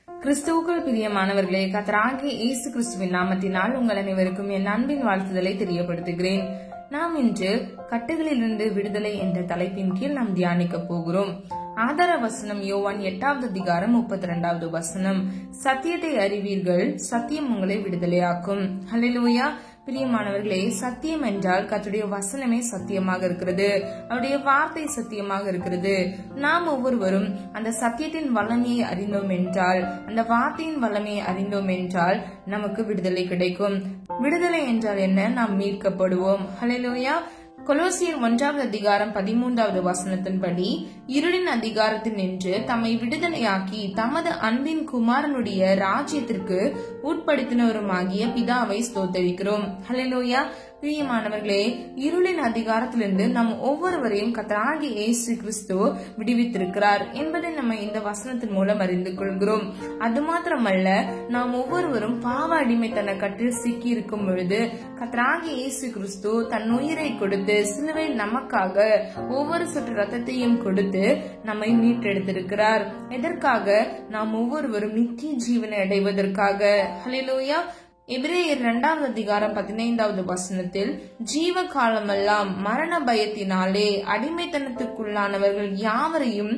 கிறிஸ்துவுக்குள் பிரியமானவர்களே, கர்த்தராகிய இயேசு கிறிஸ்துவின் நாமத்தினால் உங்கள் அனைவருக்கும் என் அன்பின் வாழ்த்துதலை தெரியப்படுத்துகிறேன். நாம் இன்று கட்டுகளிலிருந்து விடுதலை என்ற தலைப்பின் கீழ் நாம் தியானிக்க போகிறோம். ஆதார வசனம் யோவான் 8வது அதிகாரம் 32வது வசனம். சத்தியத்தை அறிவீர்கள், சத்தியம் உங்களை விடுதலையாக்கும். ஹல்லேலூயா. பிரியமானவர்களே, சத்தியம் என்றால் கர்த்தருடைய வசனமே சத்தியமாக இருக்கிறது, அவருடைய வார்த்தை சத்தியமாக இருக்கிறது. நாம் ஒவ்வொருவரும் அந்த சத்தியத்தின் வல்லமையை அறிந்தோம் என்றால், அந்த வார்த்தையின் வல்லமையை அறிந்தோம் என்றால் நமக்கு விடுதலை கிடைக்கும். விடுதலை என்றால் என்ன? நாம் மீட்கப்படுவோம். ஹல்லேலூயா. கொலோசியர் 1வது அதிகாரம் 13வது வசனத்தின்படி, இருளின் அதிகாரத்தில் நின்று தம்மை விடுதலையாக்கி தமது அன்பின் குமாரனுடைய ராஜ்யத்திற்கு உட்படுத்தினவருமாகிய பிதாவை ஸ்தோத்தரிக்கிறோம். ஹல்லேலூயா. பிரியமானவர்களே, இருளின் அதிகாரத்திலிருந்து நம் ஒவ்வொருவரையும் கர்த்தராகிய இயேசு கிறிஸ்து விடுவித்திருக்கிறார் என்பதை நம்ம இந்த வசனத்தின் மூலம் அறிந்து கொள்கிறோம். அது மாத்திரமல்ல, நாம் ஒவ்வொருவரும் பாவ அடிமைத்தன கட்டில் சிக்கி இருக்கும் பொழுது கர்த்தராகிய இயேசு கிறிஸ்து தன் உயிரை கொடுத்து சிலுவையில் நமக்காக ஒவ்வொரு சொட்டு ரத்தத்தையும் கொடுத்து நம்மை மீட்டெடுத்திருக்கிறார். எதற்காக? நாம் ஒவ்வொருவரும் நித்திய ஜீவனை அடைவதற்காக. ஹல்லேலூயா. எபிரேயர் 2வது அதிகாரம் 15வது வசனத்தில், ஜீவ காலமெல்லாம் மரண பயத்தினாலே அடிமைத்தனத்துக்குள்ளானவர்கள் யாவரையும்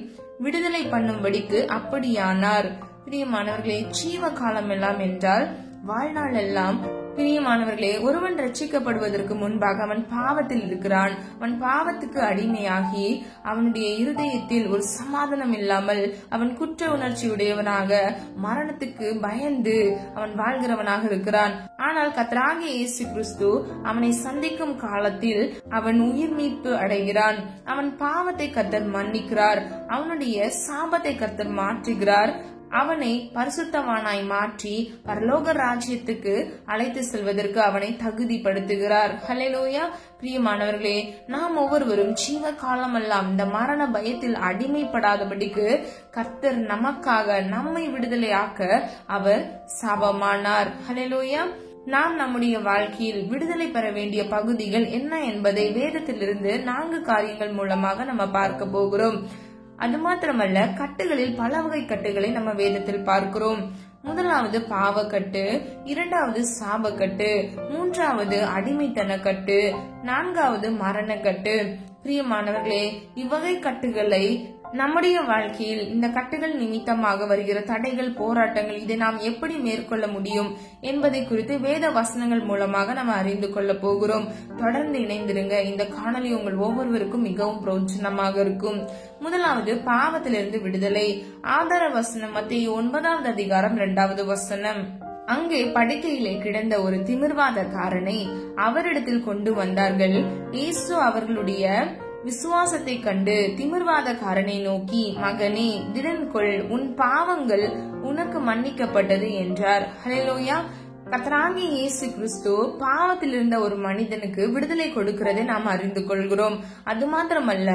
விடுதலை பண்ணும்படிக்கு அப்படியானார். பிரியமானவர்களே, ஜீவ காலமெல்லாம் என்றால் வாழ்நாள் எல்லாம். பிரியமானவர்களே, ஒருவன் ரட்சிக்கப்படுவதற்கு முன்பாக அவன் பாவத்தில் இருக்கிறான். அவன் பாவத்துக்கு அடிமையாகி அவனுடைய இருதயத்தில் ஒரு சமாதானம் இல்லாமல் அவன் குற்ற உணர்ச்சியுடையவனாக மரணத்துக்கு பயந்து அவன் வாழ்கிறவனாக இருக்கிறான். ஆனால் கர்த்தராகிய இயேசு கிறிஸ்து அவனை சந்திக்கும் காலத்தில் அவன் உயிர் மீட்பு அடைகிறான். அவன் பாவத்தை கர்த்தர் மன்னிக்கிறார். அவனுடைய சாபத்தை கர்த்தர் மாற்றுகிறார். அவனை பரிசுத்தவானாய் மாற்றி பரலோக ராஜ்யத்துக்கு அழைத்து செல்வதற்கு அவனை தகுதிப்படுத்துகிறார். ஹல்லேலூயா. பிரியமானவர்களே, நாம் ஒவ்வொருவரும் ஜீவ காலமெல்லாம் இந்த மரண பயத்தில் அடிமைப்படாதபடிக்கு கர்த்தர் நமக்காக நம்மை விடுதலையாக்க அவர் சாபமானார். ஹல்லேலூயா. நாம் நம்முடைய வாழ்க்கையில் விடுதலை பெற வேண்டிய பகுதிகள் என்ன என்பதை வேதத்திலிருந்து 4 காரியங்கள் மூலமாக நம்ம பார்க்க போகிறோம். அது மாத்திரமல்ல, கட்டுகளில் பல வகை கட்டுகளை நம்ம வேதத்தில் பார்க்கிறோம். முதலாவது பாவக்கட்டு, 2வது சாபக்கட்டு, 3வது அடிமைத்தன கட்டு, 4வது மரணக்கட்டு. பிரியமானவர்களே, இவ்வகை கட்டுகளை நம்முடைய வாழ்க்கையில் இந்த கட்டுகள் நிமித்தமாக வருகிற தடைகள், போராட்டங்கள், இதை நாம் எப்படி மேற்கொள்ள முடியும் என்பதை குறித்து வேத வசனங்கள் மூலமாக நம்ம அறிந்து கொள்ள போகிறோம். தொடர்ந்து இணைந்திருங்க. இந்த காணொலி உங்கள் ஒவ்வொருவருக்கும் மிகவும் பிரயோஜனமாக இருக்கும். முதலாவது பாவத்திலிருந்து விடுதலை. ஆதார வசனம் மத்தேயு 9வது அதிகாரம் 2வது வசனம். அங்கே படுக்கையிலே கிடந்த ஒரு திமிர்வாதக்காரனை அவரிடத்தில் கொண்டு வந்தார்கள். இயேசு அவர்களுடைய விசுவாசத்தை கண்டு திமிர்வாதக்காரனை நோக்கி, மகனே, திடன் கொள், உன் பாவங்கள் உனக்கு மன்னிக்கப்பட்டது என்றார். ஹல்லேலூயா. கர்த்தராகிய இயேசு கிறிஸ்து பாவத்தில் இருந்த ஒரு மனிதனுக்கு விடுதலை கொடுக்கிறதை நாம் அறிந்து கொள்கிறோம். அது மாத்திரமல்ல,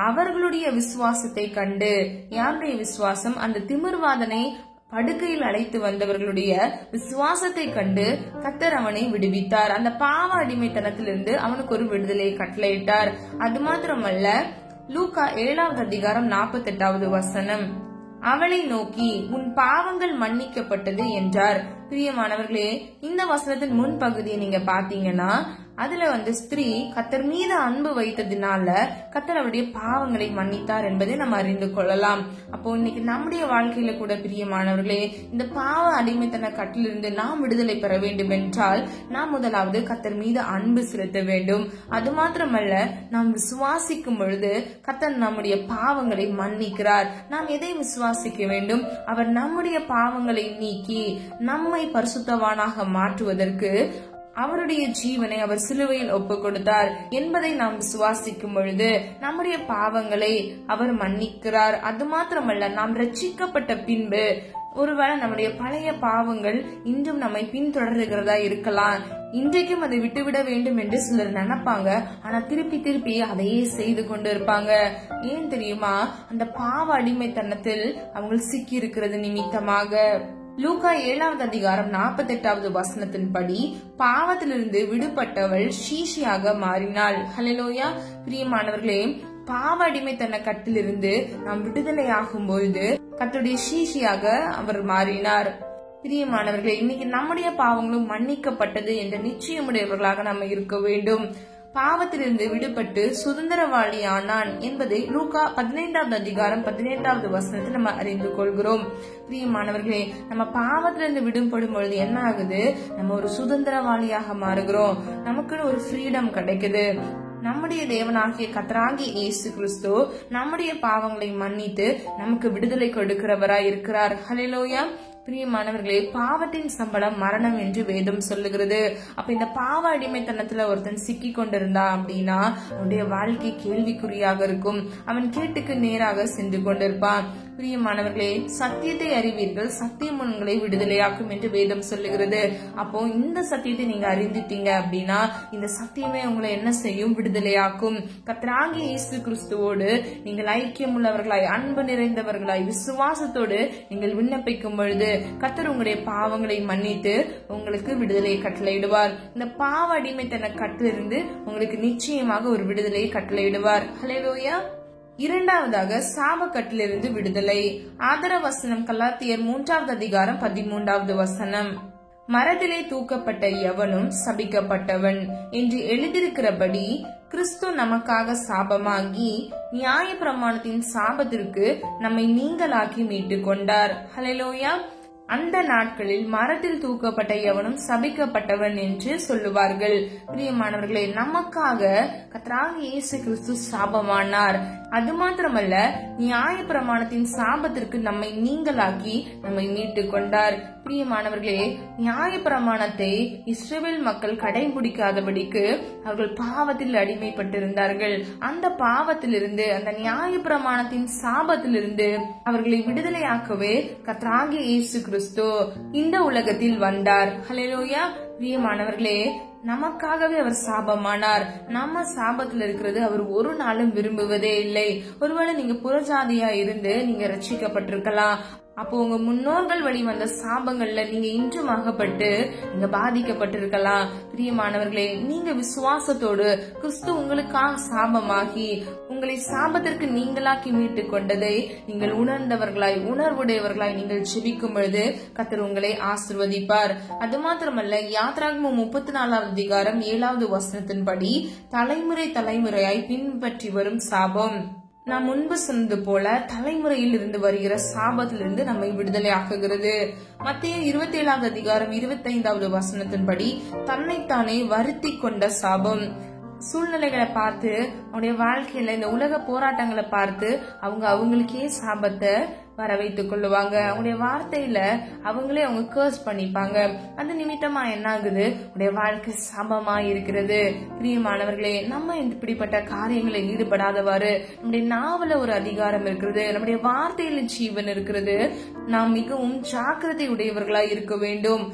அவர்களுடைய விசுவாசத்தை கண்டு, யாருடைய விசுவாசம்? அந்த திமிர்வாதனை படுக்கையில் அழைத்து வந்தவர்களுடைய விசுவாசத்தை கண்டு கர்த்தர் அவனை விடுவித்தார். அந்த பாவ அடிமைத்தனத்திலிருந்து அவனுக்கு ஒரு விடுதலை கட்டளையிட்டார். அது மாத்திரமல்ல, லூக்கா 7வது அதிகாரம் 48வது வசனம். அவளை நோக்கி, உன் பாவங்கள் மன்னிக்கப்பட்டது என்றார். பிரியமானவர்களே, இந்த வசனத்தின் முன்பகுதியை நீங்க பாத்தீங்கன்னா அதுல ஸ்திரீ கர்த்தர் மீது அன்பு வைத்ததினால கர்த்தர் அவருடைய பாவங்களை மன்னித்தார் என்பதை நம்ம அறிந்து கொள்ளலாம். அப்போ இன்னைக்கு நம்முடைய வாழ்க்கையில கூட பிரியமானவர்களே, இந்த பாவ அடிமைத்தன கட்டிலிருந்து நாம் விடுதலை பெற வேண்டும் என்றால் நாம் முதலாவது கர்த்தர் மீது அன்பு செலுத்த வேண்டும். அது மாத்திரமல்ல, நாம் விசுவாசிக்கும் பொழுது கர்த்தர் நம்முடைய பாவங்களை மன்னிக்கிறார். நாம் எதை விசுவாசிக்க வேண்டும்? அவர் நம்முடைய பாவங்களை நீக்கி நம்மை பரிசுத்தவானாக மாற்றுவதற்கு அவருடைய ஜீவனை அவர் சிலுவையில் ஒப்பு கொடுத்தார் என்பதை நாம் விசுவாசிக்கும் பொழுது நம்முடைய பாவங்களை அவர் மன்னிக்கிறார். அது மாத்திரமல்ல, நாம் ரட்சிக்கப்பட்ட பின்பு ஒருவேளை நம்முடைய பழைய பாவங்கள் இன்றும் நம்மை பின்தொடர்கிறதா இருக்கலாம். இன்றைக்கும் அதை விட்டுவிட வேண்டும் என்று சிலர் நினைப்பாங்க. ஆனா திருப்பி திருப்பி அதையே செய்து கொண்டு இருப்பாங்க. ஏன் தெரியுமா? அந்த பாவ அடிமைத்தனத்தில் அவங்க சிக்கி இருக்கிறது நிமித்தமாக. லூக்கா 7வது அதிகாரம் 48வது வசனத்தின்படி, பாவத்திலிருந்து விடுபட்டவள் சீஷியாக மாறினாள். ஹல்லேலூயா. பிரியமானவர்களே, பாவ அடிமைத்தன கட்டிலிருந்து நாம் விடுதலை ஆகும் பொழுது கர்த்தருடைய சீஷியாக அவர் மாறினார். பிரியமானவர்களே, இன்னைக்கு நம்முடைய பாவங்களும் மன்னிக்கப்பட்டது என்ற நிச்சயமுடையவர்களாக நம்ம இருக்க வேண்டும். பாவத்திலிருந்து விடுபட்டு சுதந்திரவாளி ஆனான் என்பதை லூக்கா 15வது அதிகாரம் 18வது வசனத்தில் நம்ம அறிந்து கொள்கிறோம். பிரியமானவர்களே, நம்ம பாவத்திலிருந்து விடுபடும் பொழுது என்ன ஆகுது? நம்ம ஒரு சுதந்திரவாளியாக மாறுகிறோம். நமக்குன்னு ஒரு ஃப்ரீடம் கிடைக்குது. நம்முடைய தேவனாகிய கர்த்தராகிய இயேசு கிறிஸ்து நம்முடைய பாவங்களை மன்னித்து நமக்கு விடுதலை கொடுக்கிறவராய் இருக்கிறார். ஹல்லேலூயா. பிரியமானவர்களே, பாவத்தின் சம்பளம் மரணம் என்று வேதம் சொல்லுகிறது. அப்ப இந்த பாவ அடிமைத்தனத்துல ஒருத்தன் சிக்கி கொண்டிருந்தா அப்படின்னா அவனுடைய வாழ்க்கை கேள்விக்குறியாக இருக்கும். அவன் கேட்டுக்கு நேராக சென்று கொண்டிருப்பான். பிரியமானவர்களே, சத்தியத்தை அறிவீர்கள், சத்தியம் உங்களை விடுதலையாக்கும் என்று வேதம் சொல்லுகிறது. அப்போ இந்த சத்தியத்தை நீங்க அறிந்துட்டீங்க அப்படின்னா இந்த சத்தியமே உங்களை என்ன செய்யும்? விடுதலையாக்கும். கர்த்தராகிய இயேசு கிறிஸ்துவோடு நீங்கள் ஐக்கியம் உள்ளவர்களாய், அன்பு நிறைந்தவர்களாய், விசுவாசத்தோடு நீங்கள் விண்ணப்பிக்கும் பொழுது கர்த்தர் உங்களுடைய பாவங்களை மன்னித்து உங்களுக்கு விடுதலையை கட்டளையிடுவார். இந்த பாவ அடிமைத்தன கட்டிலிருந்து உங்களுக்கு நிச்சயமாக ஒரு விடுதலையை கட்டளையிடுவார். ஹல்லேலூயா. இரண்டாவதாக சாபக்கட்டிலிருந்து விடுதலை. ஆதார வசனம் கலாத்தியர் 3வது அதிகாரம் 13வது வசனம். மரத்திலே தூக்கப்பட்ட எவனும் சபிக்கப்பட்டவன் என்று எழுதியிருக்கிறபடி கிறிஸ்து நமக்காக சாபமாகி நியாய பிரமாணத்தின் சாபத்திற்கு நம்மை நீங்களாக்கி மீட்டுக் கொண்டார். ஹல்லேலூயா. அந்த நாட்களில் மரத்தில் தூக்கப்பட்ட எவனும் சபிக்கப்பட்டவன் என்று சொல்லுவார்கள். பிரியமானவர்களே, நமக்காக கர்த்தராகிய இயேசு கிறிஸ்து சாபமானார். அது மாத்திரமல்ல, நியாய பிரமாணத்தின் சாபத்திற்கு நம்மை நீங்களாக்கி நம்மை மீட்டுக் கொண்டார். பிரியமானவர்களே, நியாய பிரமாணத்தை இஸ்ரவேல் மக்கள் கடைபிடிக்காதபடிக்கு அவர்கள் பாவத்தில் அடிமைப்பட்டிருந்தார்கள். அந்த பாவத்திலிருந்து, அந்த நியாய பிரமாணத்தின் சாபத்திலிருந்து அவர்களை விடுதலையாக்கவே கர்த்தராகிய இயேசு கிறிஸ்து இந்த உலகத்தில் வந்தார். ஹல்லேலூயா. பிரியமானவர்களே, நமக்காகவே அவர் சாபமானார். நம்ம சாபத்தில் இருக்கிறது அவர் ஒரு நாளும் விரும்புவதே இல்லை. ஒருவேளை நீங்க புறஜாதியா இருந்து நீங்க ரட்சிக்கப்பட்டிருக்கலாம். அப்போ உங்க முன்னோர்கள் வழி வந்த சாபங்கள்ல நீங்க இன்றும் அகப்பட்டு நீங்க பாதிக்கப்பட்டிருக்கலாம். பிரியமானவர்களே, நீங்க விசுவாசத்தோடு கிறிஸ்து உங்களுக்காக சாபமாகி உங்களை சாபத்திற்கு நீங்களாக்கி மீட்டுக் கொண்டதை நீங்கள் உணர்ந்தவர்களாய், உணர்வுடையவர்களாய் நீங்கள் ஜெபிக்கும் பொழுது கர்த்தர் உங்களை ஆசீர்வதிப்பார். அது மாத்திரமல்ல, யாத்ராகமம் 34வது அதிகாரம் 7வது வசனத்தின்படி தலைமுறை தலைமுறையாய் பின்பற்றி வரும் சாபம். நான் முன்பு சொன்னது போல தலைமுறையில் இருந்து வருகிற சாபத்திலிருந்து நம்மை விடுதலை ஆக்குகிறது. மத்தேயு 27வது அதிகாரம் 25வது வசனத்தின்படி தன்னைத்தானே வருத்தி கொண்ட சாபம். சூழ்நிலைகளை பார்த்து, அவனுடைய வாழ்க்கையில இந்த உலக போராட்டங்களை பார்த்து அவங்களுக்கே சாபத்தை வர வைத்துக் கொள்ளுவாங்க. அவங்களுடைய வார்த்தையில அவங்களே அவங்க கர்ஸ் பண்ணிப்பாங்க. அது நிமித்தமா என்ன ஆகுது? உடைய வாழ்க்கை சாபமா இருக்கிறது. பிரியமானவர்களே, நம்ம இப்படிப்பட்ட காரியங்களை ஈடுபடாதவாறு நம்முடைய நாவல ஒரு அதிகாரம் இருக்கிறது, நம்முடைய வார்த்தையில ஜீவன் இருக்கிறது. நாம் மிகவும் ஜாக்கிரதை உடையவர்களாய் இருக்க வேண்டும்.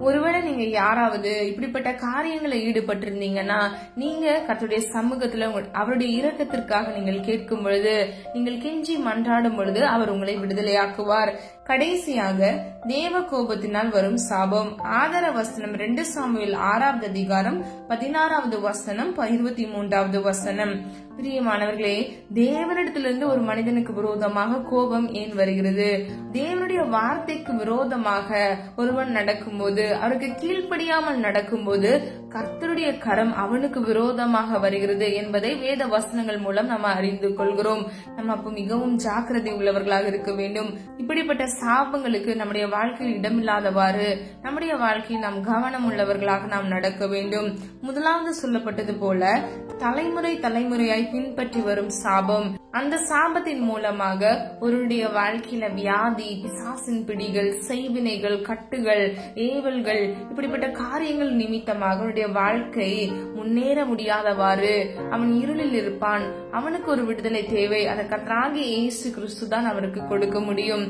ஒருவேளை நீங்க யாராவது இப்படிப்பட்ட காரியங்களை ஈடுபட்டிருந்தீங்கன்னா நீங்க கர்த்தருடைய சமூகத்துல அவருடைய இரக்கத்திற்காக நீங்கள் கேட்கும் பொழுது, நீங்கள் கெஞ்சி மன்றாடும் பொழுது அவர் உங்களை விடுதலையாக்குவார். கடைசியாக தேவ கோபத்தினால் வரும் சாபம். ஆதார வசனம் 2 சாமுவேல் 6வது அதிகாரம் 16வது வசனம் 23வது வசனம். பிரியமானவர்களே, தேவனிடத்திலிருந்து ஒரு மனிதனுக்கு விரோதமாக கோபம் ஏன் வருகிறது? தேவனுடைய வார்த்தைக்கு விரோதமாக ஒருவன் நடக்கும்போது, அவருக்கு கீழ்ப்படியாமல் நடக்கும்போது கர்த்தருடைய கரம் அவனுக்கு விரோதமாக வருகிறது என்பதை வேத வசனங்கள் மூலம் நம்ம அறிந்து கொள்கிறோம். நம்ம அப்ப மிகவும் ஜாக்கிரதை உள்ளவர்களாக இருக்க வேண்டும். இப்படிப்பட்ட சாபங்களுக்கு நம்முடைய வாழ்க்கையில் இடமில்லாதவாறு நம்முடைய வாழ்க்கையில் நாம் கவனம் உள்ளவர்களாக நாம் நடக்க வேண்டும். முதலாவது சொல்லப்பட்டது போல தலைமுறை தலைமுறையாய் பின்பற்றி வரும் சாபம். அந்த சாபத்தின் மூலமாக ஒருடைய வாழ்க்கையில வியாதி, பிசாசின் பிடிகள், செய்வினைகள், கட்டுகள், ஏவல்கள், இப்படிப்பட்ட காரியங்கள் நிமித்தமாக அவனுடைய வாழ்க்கை முன்னேற முடியாதவாறு அவன் இருளில் இருப்பான். அவனுக்கு ஒரு விடுதலை தேவை. அதை கர்த்தராகிய இயேசு கிறிஸ்து தான் அவருக்கு கொடுக்க முடியும்.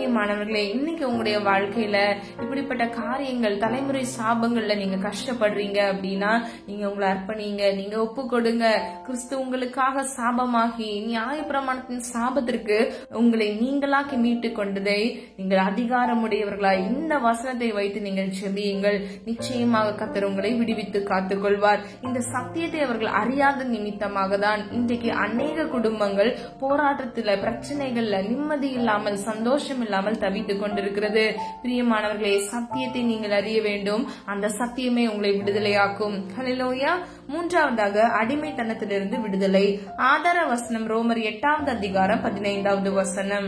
பிரியமானவர்களே, இன்னைக்கு உங்களுடைய வாழ்க்கையில இப்படிப்பட்ட காரியங்கள், தலைமுறை சாபங்கள்ல நீங்க கஷ்டப்படுறீங்க அப்படின்னா நீங்க உங்களை அர்ப்பணிங்க, நீங்க ஒப்பு கொடுங்க. கிறிஸ்து உங்களுக்காக சாபமாகி நியாயப்பிரமாணத்தின் சாபத்திற்கு உங்களை நீங்களாக்கி மீட்டு கொண்டதை நீங்கள் அதிகாரமுடையவர்களாய் இந்த வசனத்தை வைத்து நீங்கள் செபியுங்கள். நிச்சயமாக கர்த்தர் உங்களை விடுவித்து காத்துக்கொள்வார். இந்த சத்தியத்தை அவர்கள் அறியாத நிமித்தமாக தான் இன்றைக்கு அநேக குடும்பங்கள் போராட்டத்துல, பிரச்சனைகள்ல நிம்மதி இல்லாமல், சந்தோஷம் இல்லாமல் தவித்துக் கொண்டிருக்கிறது. பிரியமானவர்களே, சத்தியத்தை நீங்கள் அறிய வேண்டும். அந்த சத்தியமே உங்களை விடுதலையாக்கும். ஹல்லேலூயா. மூன்றாவதாக, அடிமைத்தனத்திலிருந்து விடுதலை. ஆதார வசனம் ரோமர் 8வது அதிகாரம் 15வது வசனம்.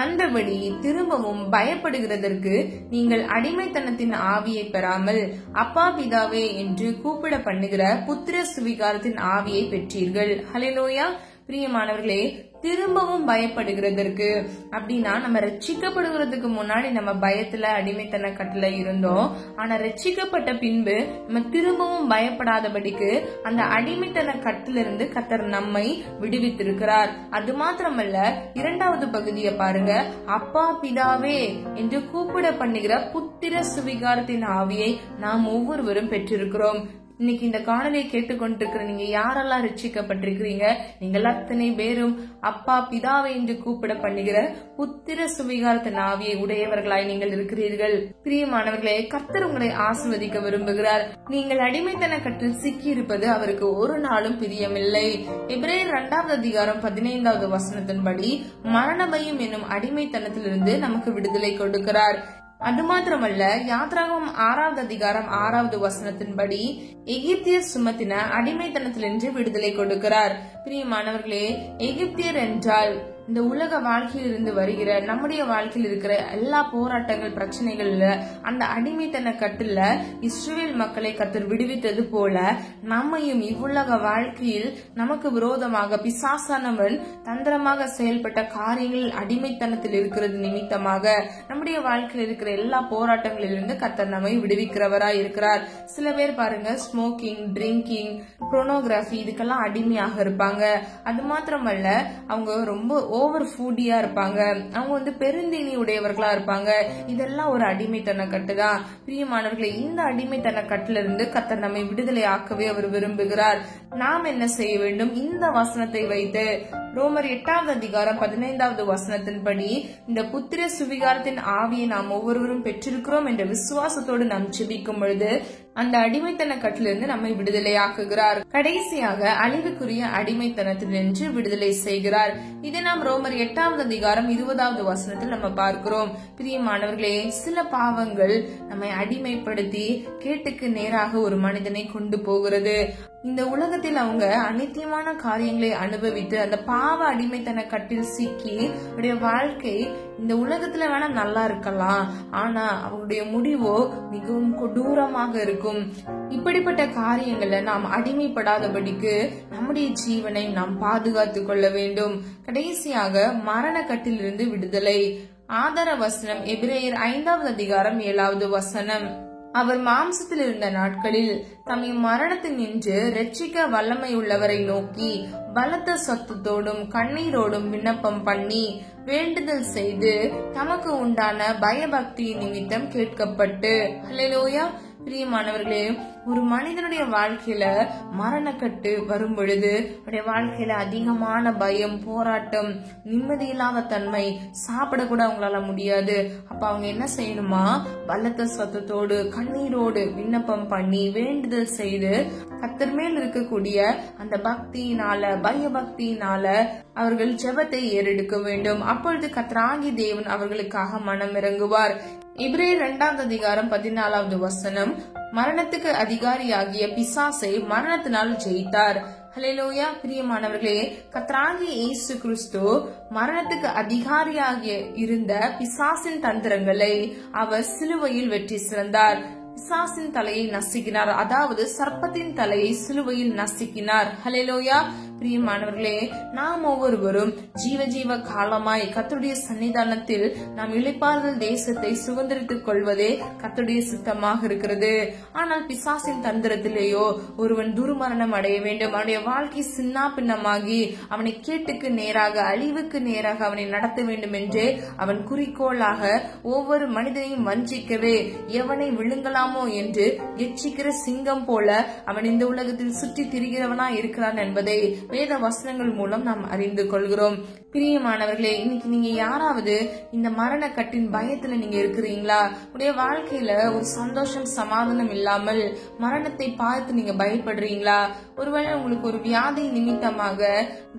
அந்தபடி திரும்பவும் பயப்படுகிறதற்கு நீங்கள் அடிமைத்தனத்தின் ஆவியை பெறாமல் அப்பா பிதாவே என்று கூப்பிட பண்ணுகிற புத்திர சுவிகாரத்தின் ஆவியை பெற்றீர்கள். ஹல்லேலூயா. பிரியமானவர்களே, திரும்பவும் பயப்படுகிறதற்கு அப்படின்னா நம்ம ரட்சிக்கப்படுகிறதுக்கு முன்னாடி நம்ம பயத்துல, அடிமைத்தன கட்டுல இருந்தோம். ஆனா ரட்சிக்கப்பட்ட பின்பு நம்ம திரும்பவும் பயப்படாதபடிக்கு அந்த அடிமைத்தன கட்டிலிருந்து கர்த்தர் நம்மை விடுவித்திருக்கிறார். அது மாத்திரமல்ல, இரண்டாவது பகுதியை பாருங்க. அப்பா பிதாவே என்று கூப்பிட பண்ணுகிற புத்திர சுவிகாரத்தின் ஆவியை நாம் ஒவ்வொருவரும் பெற்றிருக்கிறோம். இன்னைக்கு இந்த காணொலியை கேட்டுக்கொண்டிருக்கிற நீங்க யாரெல்லாம் ரட்சிக்கப்பட்டிருக்கிறீங்க? நீங்கள் அத்தனை பேரும் அப்பா பிதாவை என்று கூப்பிட பண்ணுகிற புத்திர சுவிகாரத்தின் ஆவியை உடையவர்களாய் நீங்கள் இருக்கிறீர்கள். பிரியமானவர்களே, கர்த்தர் உங்களை ஆசீர்வதிக்க விரும்புகிறார். நீங்கள் அடிமைத்தன கட்டில் சிக்கி இருப்பது அவருக்கு ஒரு நாளும் பிரியமில்லை. எபிரேயர் 2வது அதிகாரம் 15வது வசனத்தின்படி மரண பயம் என்னும் அடிமைத்தனத்திலிருந்து நமக்கு விடுதலை கொடுக்கிறார். அது மாத்திரமல்ல, யாத்ராகமம் 6வது அதிகாரம் 6வது வசனத்தின்படி எகிப்தியர் சுமத்தின அடிமைத்தனத்திலிருந்து விடுதலை கொடுக்கிறார். பிரியமானவர்களே, எகிப்தியர் என்றால் இந்த உலக வாழ்க்கையில் இருந்து வருகிற, நம்முடைய வாழ்க்கையில் இருக்கிற எல்லா போராட்டங்கள், பிரச்சனைகள்ல அந்த அடிமைத்தன கட்டுல இஸ்ரவேல் மக்களை கர்த்தர் விடுவித்தது போல நம்மையும் இவ்வுலக வாழ்க்கையில் நமக்கு விரோதமாக பிசாசானவன் தந்திரமாக செயல்பட்ட காரியங்கள் அடிமைத்தனத்தில் இருக்கிறது நிமித்தமாக நம்முடைய வாழ்க்கையில் இருக்கிற எல்லா போராட்டங்களிலிருந்து கர்த்தர் நம்மை விடுவிக்கிறவராய் இருக்கிறார். சில பேர் பாருங்க, ஸ்மோக்கிங், ட்ரிங்கிங், போர்னோகிராஃபி இதுக்கெல்லாம் அடிமையாக இருப்பாங்க. அது மாத்திரமல்ல, அவங்க ரொம்ப ஓவர் ஃபுட்டியா இருப்பாங்க. அவங்க பெருந்தீனி உடையவர்களா இருப்பாங்க. இதெல்லாம் ஒரு அடிமைத்தன கட்டுதான். பிரியமானவர்களே, இந்த அடிமைத்தன கட்டுல இருந்து கர்த்தர் நம்மை விடுதலை ஆக்கவே அவர் விரும்புகிறார். நாம் என்ன செய்ய வேண்டும்? இந்த வசனத்தை வைத்து ரோமர் 8வது அதிகாரம் 15வது வசனத்தின்படி இந்த புத்திர சுவிகாரத்தின் ஆவியை நாம் ஒவ்வொருவரும் பெற்றிருக்கிறோம் என்ற விசுவாசத்தோடு நாம் ஜெபிக்கும் பொழுது அந்த அடிமைத்தன கட்டிலிருந்து நம்மை விடுதலை ஆக்குகிறார். கடைசியாக அழிவுக்குரிய அடிமைத்தனத்திலிருந்து விடுதலை செய்கிறார். இதை நாம் ரோமர் 8வது அதிகாரம் 20வது வசனத்தில் நம்ம பார்க்கிறோம். பிரியமானவர்களே, சில பாவங்கள் நம்மை அடிமைப்படுத்தி கேட்டுக்கு நேராக ஒரு மனிதனை கொண்டு போகிறது. இந்த உலகத்தில் அவங்க அநித்தியமான காரியங்களை அனுபவித்து அந்த பாவ அடிமைத்தன கட்டில் சிக்கி அவருடைய வாழ்க்கை இந்த உலகத்துல வேணா நல்லா இருக்கலாம், ஆனா அவருடைய முடிவோ மிகவும் கொடூரமாக இருக்கும். இப்படிப்பட்ட காரியங்களை நாம் அடிமைப்படாதபடிக்கு நம்முடைய ஜீவனை நாம் பாதுகாத்துக் கொள்ள வேண்டும். கடைசியாக மரண கட்டிலிருந்து விடுதலை. ஆதார வசனம் எபிரேயர் 5வது அதிகாரம் 7வது வசனம். அவர் மாம்சத்தில் இருந்த நாட்களில் தம்மை மரணத்தில் நின்று ரட்சிக்க வல்லமை உள்ளவரை நோக்கி பலத்த சத்தத்தோடும் கண்ணீரோடும் விண்ணப்பம் பண்ணி வேண்டுதல் செய்து தமக்கு உண்டான பயபக்தி நிமித்தம் கேட்கப்பட்டு. ஹல்லேலூயா. பிரியமானவர்களே, ஒரு மனிதனுடைய வாழ்க்கையில மரணக்கட்டு வரும் பொழுது அவருடைய வாழ்க்கையில அதிகமான பயம், போராட்டம், நிம்மதியில்லாத தன்மை, சாப்பிட கூட அவங்களால முடியாது. அப்ப அவங்க என்ன செய்யணுமா? பலத்த சத்தத்தோடு கண்ணீரோடு விண்ணப்பம் பண்ணி வேண்டுதல் செய்து கர்த்தர் மேல் இருக்கக்கூடிய அந்த பக்தியினால, பயபக்தியினால அவர்கள் ஜெபத்தை ஏறெடுக்க வேண்டும். அப்பொழுது கர்த்தராகிய தேவன் அவர்களுக்காக மனம் இறங்குவார். எபிரேயர் 2வது அதிகாரம் 14வது வசனம். மரணத்துக்கு அதிகாரியாகிய பிசாசை மரணத்தினால் ஜெயித்தார். ஹல்லேலூயா. பிரியமானவர்களே, கர்த்தராகிய இயேசு கிறிஸ்து மரணத்துக்கு அதிகாரியாக இருந்த பிசாசின் தந்திரங்களை அவர் சிலுவையில் வெற்றி சிறந்தார். பிசாசின் தலையை நசுக்கினார், அதாவது சர்ப்பத்தின் தலையை சிலுவையில் நசுக்கினார். ஹல்லேலூயா. பிரியமானவர்களே, நாம் ஒவ்வொருவரும் ஜீவ காலமாய் கர்த்தருடைய சன்னிதானத்தில் நாம் இளைப்பாறுதல் தேசத்தை சுதந்திரித்துக் கொள்வதே கர்த்தருடைய சித்தமாக இருக்கிறது. ஆனால் பிசாசின் தந்திரத்திலேயோ ஒருவன் துர்மரணம் அடைய வேண்டும், அவனுடைய வாழ்க்கை சின்னா பின்னமாகி அவனை கேட்டுக்கு நேராக அழிவுக்கு நேராக அவனை நடத்த வேண்டும் என்றே அவன் குறிக்கோளாக ஒவ்வொரு மனிதனையும் வஞ்சிக்கவே எவனை விழுங்கலாமோ என்று எச்சிக்கிற சிங்கம் போல அவன் இந்த உலகத்தில் சுற்றி திரிகிறவனா இருக்கிறான் என்பதை வேத வசனங்கள் மூலம் நாம் அறிந்து கொள்கிறோம். பிரியமானவர்களே, இன்னைக்கு நீங்க யாராவது இந்த மரண கட்டின் பயத்துல நீங்க இருக்கிறீங்களா? உடைய வாழ்க்கையில ஒரு சந்தோஷம் சமாதானம் இல்லாமல் மரணத்தை பார்த்து நீங்க பயப்படுறீங்களா? ஒருவேளை உங்களுக்கு ஒரு வியாதி நிமித்தமாக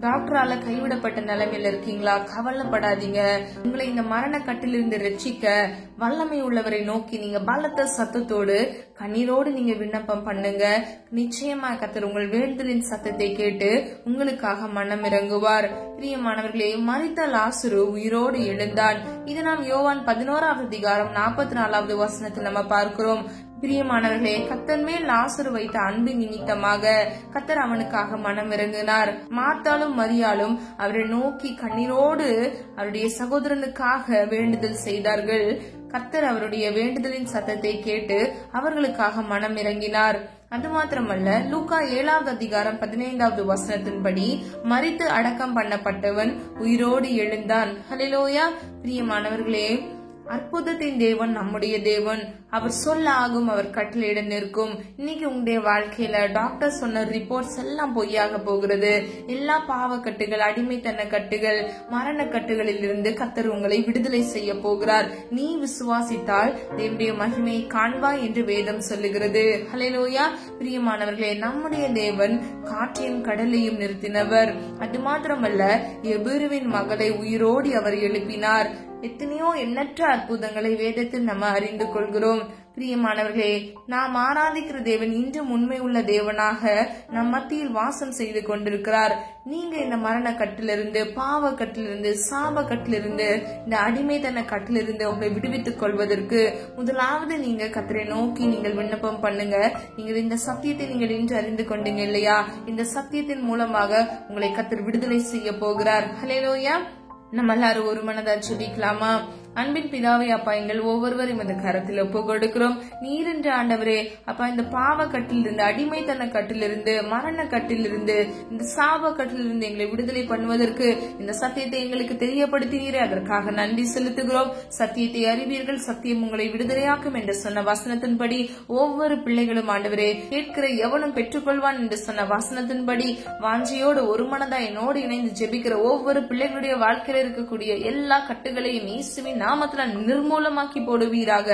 டாக்டரால கைவிடப்பட்ட நிலைமையில இருக்கீங்களா? கவலைப்படாதீங்க. உங்களை இந்த மரண கட்டிலிருந்து ரட்சிக்க வல்லமை உள்ளவரை நோக்கி நீங்க பலத்த சத்தத்தோடு கண்ணீரோடு நீங்க விண்ணப்பம் பண்ணுங்க. நிச்சயமா கர்த்தர் உங்கள் வேண்டுதலின் சத்தத்தை கேட்டு உங்களுக்காக மனம் இறங்குவார். பிரியமானவர்களே, மரித்த லாசரு உயிரோடு எழுந்தான். இது நாம் யோவான் 11வது அதிகாரம் 44வது வசனத்தில் நம்ம பார்க்கிறோம். பிரியமானவர்களே, கர்த்தர் மேல் லாசரு வைத்த அன்பு நிமித்தமாக கர்த்தர் அவனுக்காக மனம் இறங்கினார். மார்த்தாளும் மரியாளும் அவரை நோக்கி கண்ணீரோடு அவருடைய சகோதரனுக்காக வேண்டுதல் செய்தார்கள். கர்த்தர் அவருடைய வேண்டுதலின் சத்தத்தை கேட்டு அவர்களுக்காக மனம் இறங்கினார். அது மாத்திரமல்ல, லூக்கா 7வது அதிகாரம் 15வது வசனத்தின்படி மரித்து அடக்கம் பண்ணப்பட்டவன் உயிரோடு எழுந்தான். ஹல்லேலூயா. பிரியமானவர்களே, அற்புதத்தின் தேவன் நம்முடைய தேவன். அவர் சொல்ல ஆகும், அவர் கட்டளையிட நிற்கும். இன்னைக்கு உங்களுடைய வாழ்க்கையில டாக்டர் சொன்ன ரிப்போர்ட்ஸ் எல்லாம் பொய்யாக போகிறது. எல்லா பாவக்கட்டுகள், அடிமைத்தன கட்டுகள், மரண கட்டுகளில் இருந்து கர்த்தர் உங்களை விடுதலை செய்ய போகிறார். நீ விசுவாசித்தால் தேவனுடைய மகிமையை காண்பாய் என்று வேதம் சொல்லுகிறது. ஹல்லேலூயா. பிரியமானவர்களே, நம்முடைய தேவன் காற்றையும் கடலையும் நிறுத்தினவர். அது மாத்திரமல்ல, எபிருவின் மகளை உயிரோடு அவர் எழுப்பினார். எத்தனையோ எண்ணற்ற அற்புதங்களை வேதத்தில் நம்ம அறிந்து கொள்கிறோம். பிரியமானவர்களே, நாம் ஆராதிக்கிற தேவன் இன்றும் உண்மை உள்ள தேவனாக நம் மத்தியில் வாசம் செய்து கொண்டிருக்கிறார். நீங்க இந்த மரண கட்டிலிருந்து, பாவ கட்டிலிருந்து, சாப கட்டிலிருந்து, இந்த அடிமைத்தன கட்டிலிருந்து உங்களை விடுவித்துக் கொள்வதற்கு முதலாவது நீங்க கர்த்தரை நோக்கி நீங்கள் விண்ணப்பம் பண்ணுங்க. நீங்கள் இந்த சத்தியத்தை நீங்கள் இன்று அறிந்து கொண்டீங்க இல்லையா? இந்த சத்தியத்தின் மூலமாக உங்களை கர்த்தர் விடுதலை செய்ய போகிறார். ஹல்லேலூயா. நம்ம எல்லாரும் ஒரு மனதா ஜெபிக்கலாமா? அன்பின் பிதாவே, அப்பா, எங்கள் ஒவ்வொருவரும் இந்த கரத்தில் ஒப்பு கொடுக்கிறோம். நீர் என்ற ஆண்டவரே, அப்பா, இந்த பாவ கட்டிலிருந்து, அடிமைத்தன கட்டிலிருந்து, மரண கட்டிலிருந்து, இந்த சாப கட்டிலிருந்து எங்களை விடுதலை பண்ணுவதற்கு இந்த சத்தியத்தை எங்களுக்கு தெரியப்படுத்தினீரே, அதற்காக நன்றி செலுத்துகிறோம். சத்தியத்தை அறிவீர்கள், சத்தியம் உங்களை விடுதலையாக்கும் என்று சொன்ன வசனத்தின்படி ஒவ்வொரு பிள்ளைகளும் ஆண்டவரே, கேட்கிற எவனும் பெற்றுக்கொள்வான் என்று சொன்ன வசனத்தின்படி வாஞ்சியோடு ஒரு மனதா என்னோடு இணைந்து ஜெபிக்கிற ஒவ்வொரு பிள்ளைகளுடைய வாழ்க்கையில இருக்கக்கூடிய எல்லா கட்டுகளையும் இயேசுவின் நாமத்துல நிர்மூலமாக்கி போடுவீராக.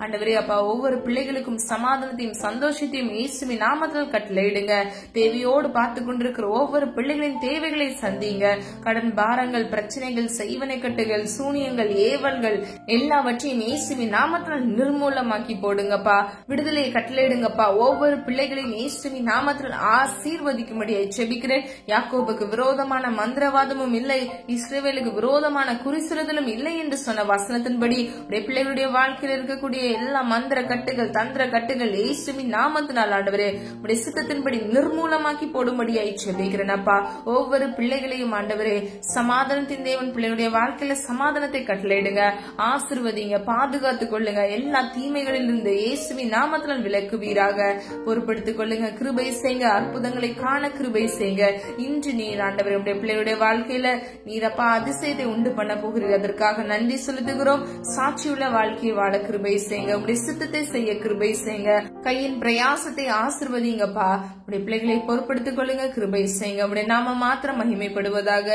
ஆண்டவரே, அப்பா, ஒவ்வொரு பிள்ளைகளுக்கும் சமாதானத்தையும் சந்தோஷத்தையும் இயேசுவின் நாமத்தில் கட்டளையிடுங்க. தேவையோடு பார்த்து கொண்டிருக்கிற ஒவ்வொரு பிள்ளைகளின் தேவைகளை சந்திங்க. கடன் பாரங்கள், பிரச்சனைகள், செய்வனை கட்டுகள், சூனியங்கள், ஏவல்கள் எல்லாவற்றையும் இயேசுவின் நாமத்தில் நிர்மூலமாக்கி போடுங்கப்பா. விடுதலையை கட்டளையிடுங்கப்பா. ஒவ்வொரு பிள்ளைகளையும் இயேசுவின் நாமத்தில் ஆசீர்வதிக்கும்படியை ஜெபிக்கிறேன். யாக்கோபுக்கு விரோதமான மந்திரவாதமும் இல்லை, இஸ்ரவேலுக்கு விரோதமான குறிசுறுதலும் இல்லை என்று சொன்ன வசனத்தின்படி பிள்ளைகளுடைய வாழ்க்கையில் இருக்கக்கூடிய எல்லா மந்திர கட்டுகள், தந்திர கட்டுகள் இயேசுவின் நாமத்தினால் ஆண்டவரே உடைய சித்தத்தின்படி நிர்மூலமாக்கி போடும்படியாய் ஜெபிக்கிறேன் அப்பா. ஒவ்வொரு பிள்ளைகளையும் ஆண்டவரே சமாதானத்தின் தேவன் பிள்ளைகளுடைய வாழ்க்கையில சமாதானத்தை கட்டளையிடுங்க. ஆசீர்வதிங்க, பாதுகாத்துக் கொள்ளுங்க. எல்லா தீமைகளிலிருந்து இயேசுவின் நாமத்தினால் விலக்குவீராக. பொறுப்படுத்திக் கொள்ளுங்க, கிருபை செய்யுங்க. அற்புதங்களை காண கிருபை செய்யுங்க. இன்று நீர் ஆண்டவரே உடைய பிள்ளைகளுடைய வாழ்க்கையில நீரப்பா அதிசயத்தை உண்டு பண்ண போகிறீர்கள். அதற்காக நன்றி செலுத்துகிறோம். சாட்சியுள்ள வாழ்க்கையை வாழ கிருபை செய்யுங்க. உடைய சித்தத்தை செய்ய கிருபை செய்யுங்க. கையின் பிரயாசத்தை ஆசீர்வதிங்கப்பா. உடைய பிள்ளைகளை பொறுப்படுத்திக் கொள்ளுங்க, கிருபை செய்யுங்க. உடைய நாம மாத்திரம் மகிமைப்படுவதாக.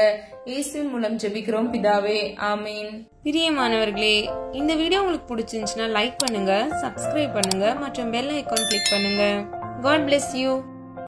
இயேசுவின் மூலம் ஜெபிக்கிறோம் பிதாவே, ஆமீன். பிரியமானவர்களே, இந்த வீடியோ உங்களுக்கு பிடிச்சிருந்துச்சுன்னா லைக் பண்ணுங்க, சப்ஸ்கிரைப் பண்ணுங்க மற்றும் பெல் ஐகான் கிளிக் பண்ணுங்க. God bless you.